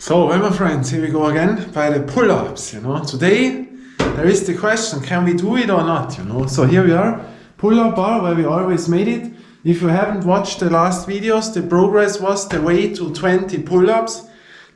So, well, my friends, here we go again by the pull-ups, Today, there is the question, can we do it or not, So here we are, pull-up bar where we always made it. If you haven't watched the last videos, the progress was the way to 20 pull-ups,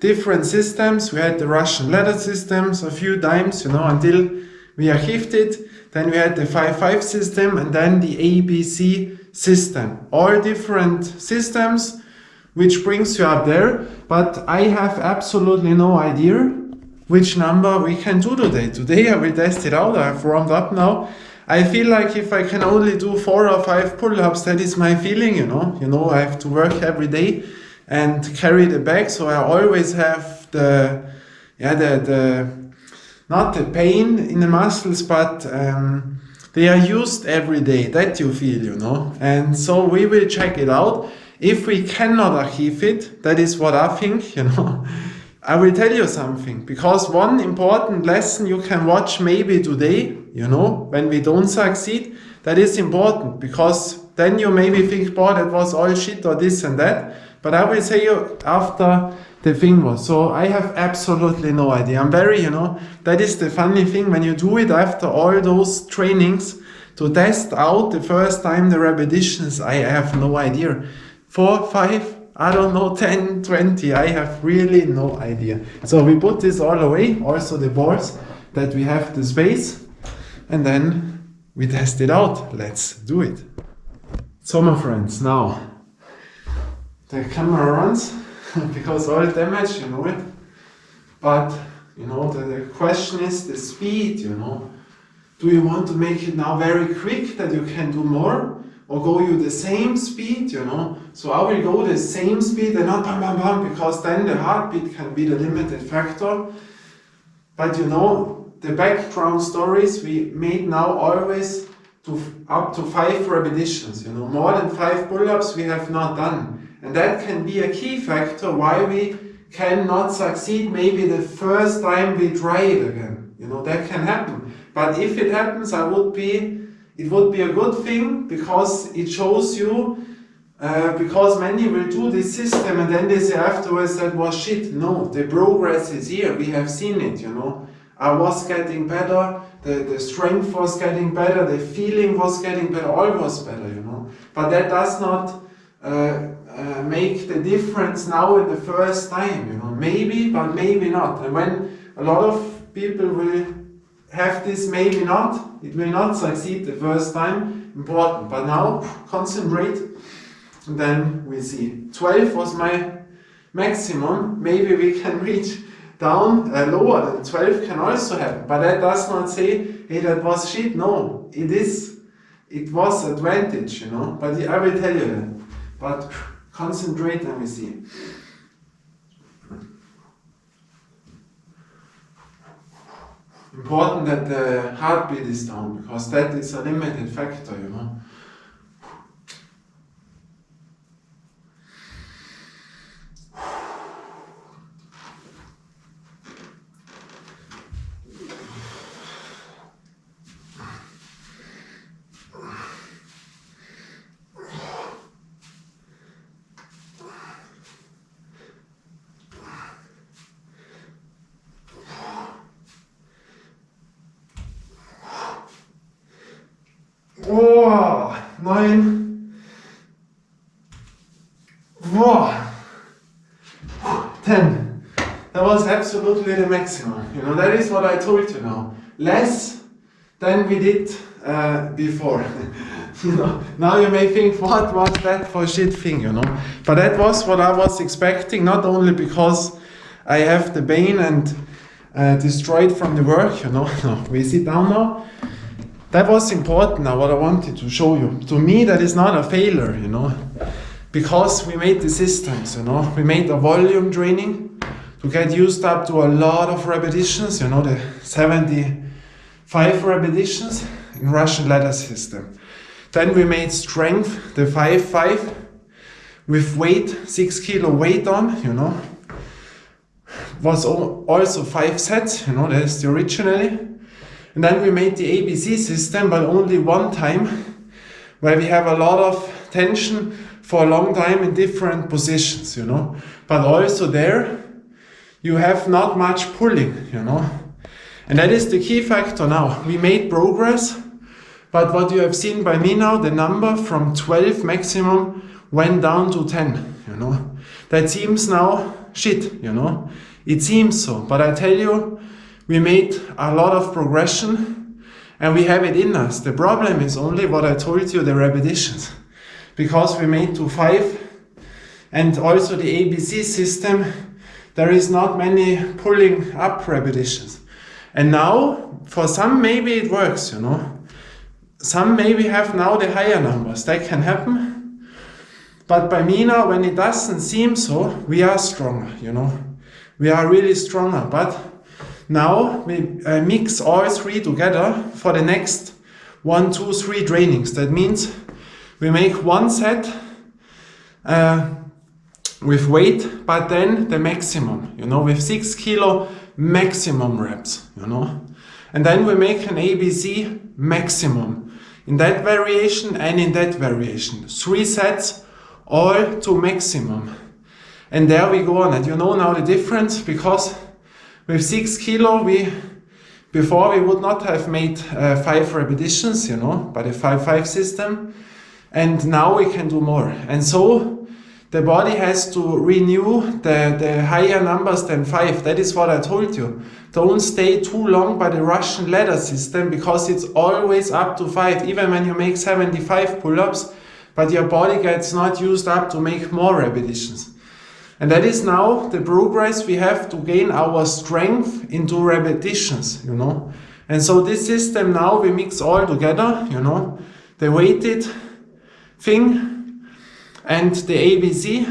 different systems. We had the Russian ladder systems a few times, until we achieved it. Then we had the 5-5 system and then the ABC system. All different systems, which brings you up there, but I have absolutely no idea which number we can do today. Today I will test it out. I have warmed up now. I feel like if I can only do 4 or 5 pull-ups, that is my feeling, I have to work every day and carry the bag, so I always have not the pain in the muscles, but they are used every day, that you feel, And so we will check it out. If we cannot achieve it, that is what I think, I will tell you something, because one important lesson you can watch maybe today, when we don't succeed, that is important, because then you maybe think, boy, that was all shit or this and that, but I will say you after the thing was. So I have absolutely no idea. I'm very, that is the funny thing, when you do it after all those trainings, to test out the first time the repetitions, I have no idea. 4, 5, I don't know, 10, 20, I have really no idea. So we put this all away, also the balls, that we have the space, and then we test it out. Let's do it. So my friends, now the camera runs, because all damage, you know it, but the question is the speed, Do you want to make it now very quick that you can do more? Or go you the same speed, So I will go the same speed and not bam, bam, bam, because then the heartbeat can be the limited factor. But the background stories we made now always up to 5 repetitions, More than 5 pull-ups we have not done. And that can be a key factor why we cannot succeed maybe the first time we try it again. That can happen. But if it happens, it would be a good thing, because it shows you, because many will do this system and then they say afterwards that was shit. No, the progress is here, we have seen it, I was getting better, the strength was getting better, the feeling was getting better, all was better, But that does not make the difference now in the first time, Maybe, but maybe not. And when a lot of people will have this maybe not, it will not succeed the first time, important. But now, concentrate, and then we see. 12 was my maximum, maybe we can reach down lower than 12 can also happen. But that does not say, hey, that was shit. No, it was advantage, But I will tell you that. But concentrate and we see. Important that the heartbeat is down, because that is a limited factor, Oh, 9, 10. That was absolutely the maximum. That is what I told you now. Less than we did before. Now you may think, what was that for shit thing, But that was what I was expecting, not only because I have the pain and destroyed from the work, No, we sit down now. That was important now, what I wanted to show you. To me, that is not a failure, because we made the systems, We made a volume training to get used up to a lot of repetitions, the 75 repetitions in Russian ladder system. Then we made strength, the 5-5, with weight, 6 kilo weight on, Was also 5 sets, that is the originally. And then we made the ABC system, but only one time, where we have a lot of tension for a long time in different positions, But also there, you have not much pulling, you know. And that is the key factor now. We made progress, but what you have seen by me now, the number from 12 maximum went down to 10, you know. That seems now shit, you know. It seems so, but I tell you, we made a lot of progression and we have it in us. The problem is only what I told you, the repetitions. Because we made to 5 and also the ABC system, there is not many pulling up repetitions. And now, for some maybe it works, you know. Some maybe have now the higher numbers, that can happen. But by me now, when it doesn't seem so, we are stronger, you know. We are really stronger, but now we mix all 3 together for the next 1, 2, 3 trainings. That means we make 1 set with weight, but then the maximum, you know, with 6 kilo maximum reps, you know. And then we make an ABC maximum in that variation and in that variation. 3 sets, all to maximum. And there we go on it. You know now the difference, because with 6 kilo, before we would not have made 5 repetitions, you know, by the 5-5 system. And now we can do more. And so the body has to renew the higher numbers than 5. That is what I told you. Don't stay too long by the Russian ladder system, because it's always up to 5, even when you make 75 pull-ups, but your body gets not used up to make more repetitions. And that is now the progress we have to gain our strength into repetitions, you know. And so this system now we mix all together, you know, the weighted thing and the ABC,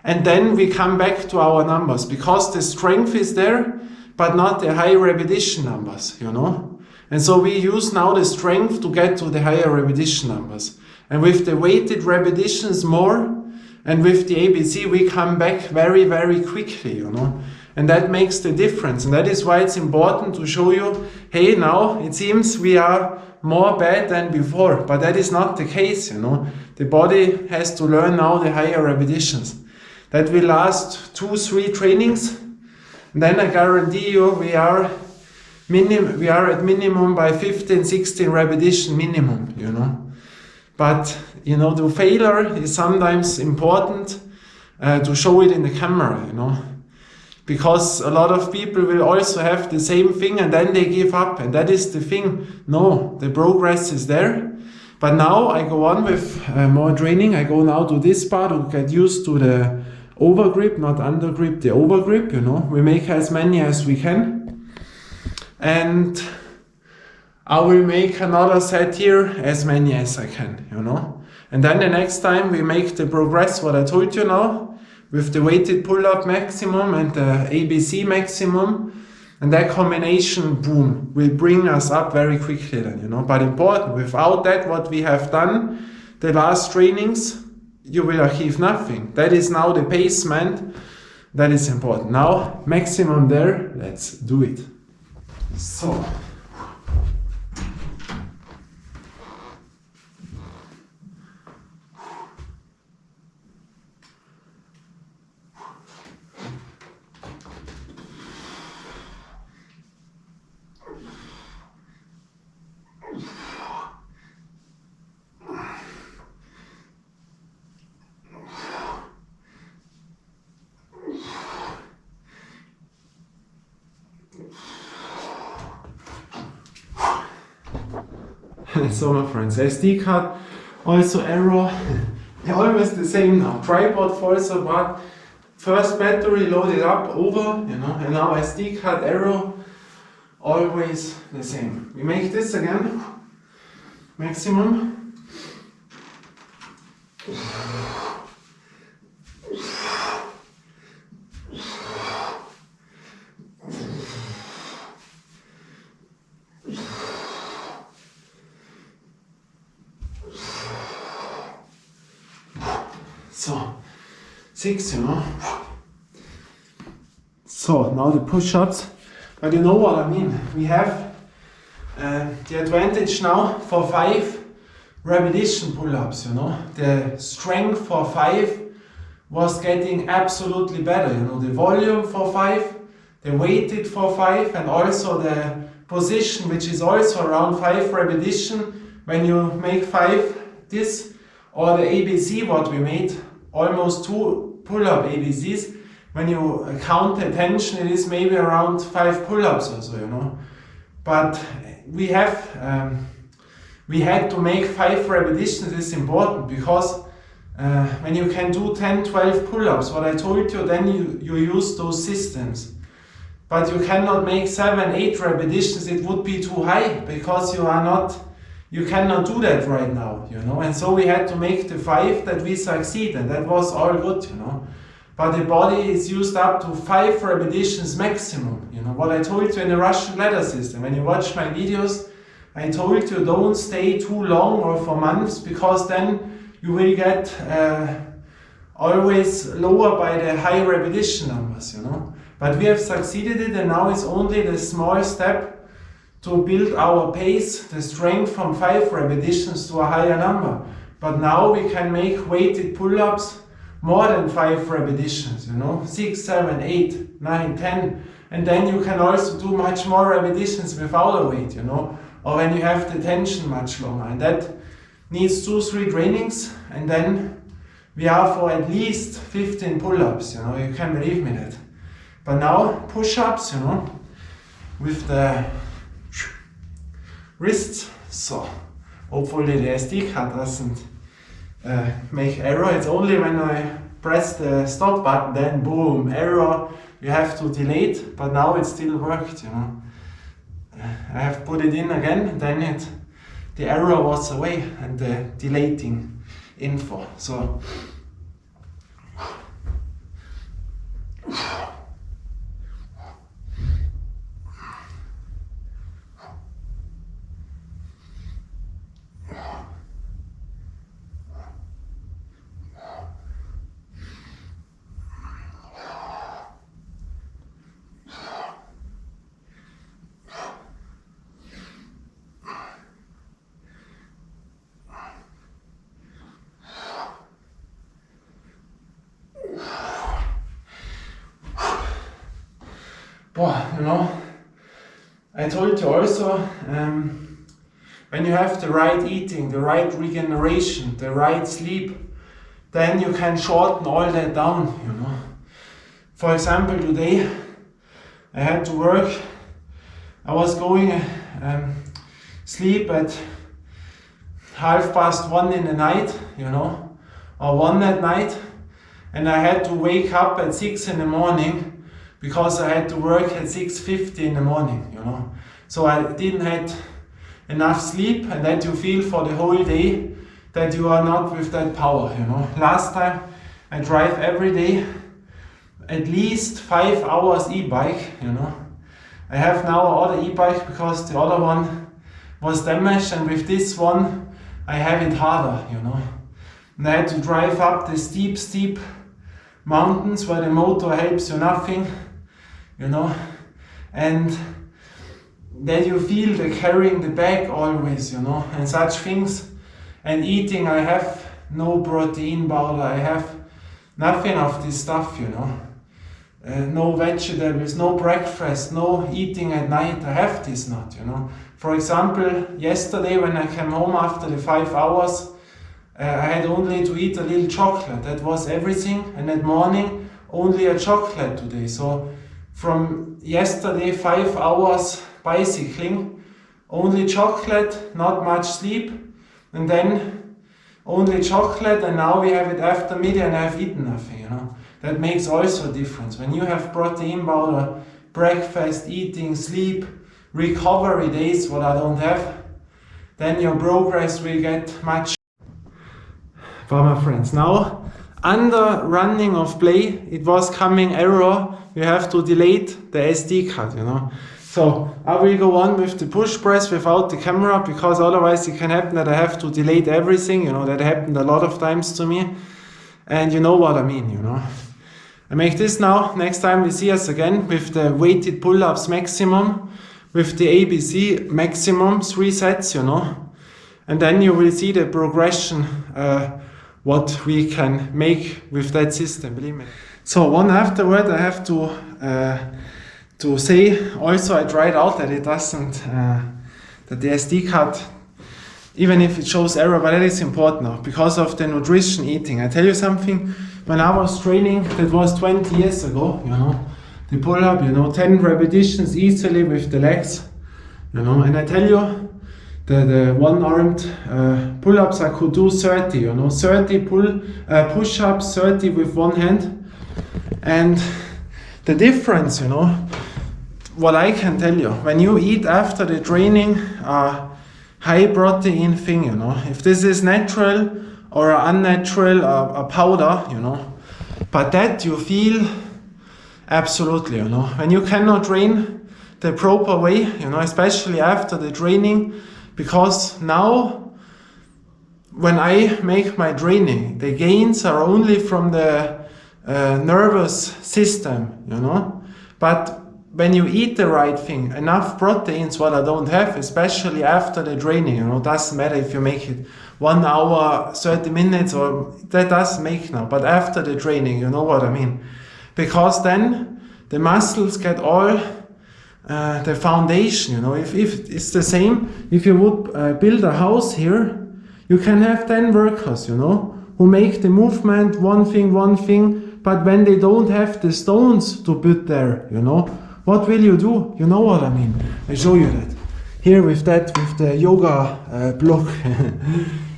and then we come back to our numbers, because the strength is there, but not the high repetition numbers, you know. And so we use now the strength to get to the higher repetition numbers. And with the weighted repetitions more, and with the ABC we come back very, very quickly, you know. And that makes the difference. And that is why it's important to show you, hey, now it seems we are more bad than before. But that is not the case, you know. The body has to learn now the higher repetitions. That will last 2-3 trainings. And then I guarantee you we are at minimum by 15-16 repetition minimum, you know. But, you know, the failure is sometimes important to show it in the camera, you know. Because a lot of people will also have the same thing and then they give up. And that is the thing. No, the progress is there. But now I go on with more training. I go now to this part to get used to the overgrip, not undergrip, the overgrip, you know. We make as many as we can. And I will make another set here, as many as I can, you know. And then the next time we make the progress, what I told you now, with the weighted pull-up maximum and the ABC maximum. And that combination, boom, will bring us up very quickly then, you know. But important, without that, what we have done, the last trainings, you will achieve nothing. That is now the basement, that is important. Now, maximum there, let's do it. So. So my friends, SD card, also error, always the same now. Tripod falls apart, first battery loaded up, over, you know, and now SD card error, always the same. We make this again, maximum. So, 6, you know. So, now the push-ups. But you know what I mean. We have the advantage now for 5 repetition pull-ups, you know. The strength for 5 was getting absolutely better. You know, the volume for 5, the weighted for 5, and also the position, which is also around 5 repetition. When you make 5 this, or the ABC what we made, almost 2 pull-up ABCs. When you count the tension, it is maybe around 5 pull-ups or so, you know. But we had to make 5 repetitions. Is important because when you can do 10, 12 pull-ups, what I told you, then you use those systems. But you cannot make 7, 8 repetitions. It would be too high because you cannot do that right now, you know. And so we had to make the 5 that we succeed, and that was all good, you know. But the body is used up to 5 repetitions maximum, you know. What I told you in the Russian ladder system, when you watch my videos, I told you don't stay too long or for months, because then you will get always lower by the high repetition numbers, you know. But we have succeeded it, and now it's only the small step to build our pace, the strength from 5 repetitions to a higher number. But now we can make weighted pull-ups more than 5 repetitions, you know, 6, 7, 8, 9, 10. And then you can also do much more repetitions without a weight, you know, or when you have the tension much longer. And that needs 2-3 trainings, and then we are for at least 15 pull-ups, you know, you can believe me that. But now push-ups, you know, with the wrists, so hopefully the SD card doesn't make error. It's only when I press the stop button, then boom, error, you have to delete, but now it still worked, you know. I have put it in again, then the error was away and the deleting info. So you know, I told you also, when you have the right eating, the right regeneration, the right sleep, then you can shorten all that down, you know. For example, today I had to work. I was going sleep at 1:30 in the night, you know, or 1 at night, and I had to wake up at 6 in the morning because I had to work at 6:50 in the morning, you know. So I didn't have enough sleep, and that you feel for the whole day that you are not with that power, you know. Last time I drive every day at least 5 hours e-bike, you know. I have now another e-bike because the other one was damaged, and with this one I have it harder, you know. And I had to drive up the steep mountains where the motor helps you nothing, you know, and then you feel the carrying the bag always, you know, and such things. And eating, I have no protein powder, I have nothing of this stuff, you know. No vegetables, no breakfast, no eating at night, I have this not, you know. For example, yesterday when I came home after the 5 hours, I had only to eat a little chocolate, that was everything, and at morning only a chocolate today. So from yesterday 5 hours bicycling, only chocolate, not much sleep, and then only chocolate, and now we have it after midday and I have eaten nothing, you know. That makes also a difference. When you have protein powder, breakfast, eating, sleep, recovery days, what I don't have, then your progress will get much. But my friends, now under running of play, it was coming error, you have to delete the SD card, you know. So I will go on with the push press without the camera, because otherwise it can happen that I have to delete everything, you know. That happened a lot of times to me, and you know what I mean, you know. I make this now. Next time we see us again with the weighted pull-ups maximum, with the ABC maximum, 3 sets, you know. And then you will see the progression what we can make with that system, believe me. So one afterward I have to say also I tried out that it doesn't, that the SD card, even if it shows error, but that is important now because of the nutrition eating. I tell you something, when I was training, that was 20 years ago, you know, the pull up, you know, 10 repetitions easily with the legs, you know, and I tell you, the one-armed pull-ups I could do 30, you know, 30 push-ups, 30 with one hand. And the difference, you know, what I can tell you, when you eat after the training high protein thing, you know, if this is natural or unnatural, a powder, you know, but that you feel absolutely, you know, when you cannot train the proper way, you know, especially after the training, because now when I make my training, the gains are only from the nervous system, you know, but when you eat the right thing, enough proteins, what I don't have, especially after the training, you know, doesn't matter if you make it 1 hour, 30 minutes, or that doesn't make now, but after the training, you know what I mean, because then the muscles get all the foundation, you know, if it's the same, if you would build a house here, you can have 10 workers, you know, who make the movement, one thing, but when they don't have the stones to put there, you know, what will you do? You know what I mean? I show you that. Here with the yoga block,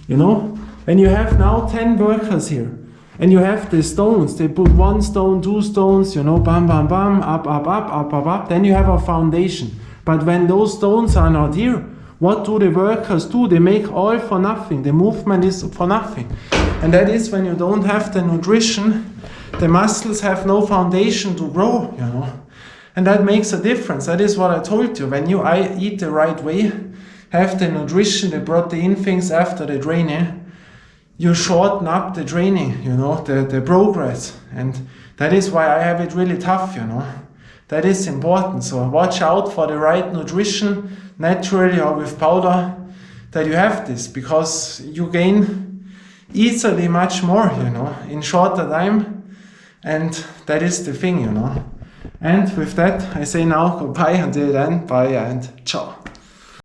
you know, when you have now 10 workers here, and you have the stones, they put 1 stone, 2 stones, you know, bam, bam, bam, up, then you have a foundation. But when those stones are not here, what do the workers do? They make all for nothing. The movement is for nothing. And that is when you don't have the nutrition, the muscles have no foundation to grow, you know. And that makes a difference. That is what I told you. When you eat the right way, have the nutrition, the protein things after the training, you shorten up the training, you know, the progress. And that is why I have it really tough, you know. That is important. So watch out for the right nutrition, naturally or with powder, that you have this, because you gain easily much more, you know, in shorter time. And that is the thing, you know. And with that, I say now goodbye, until then, bye and ciao.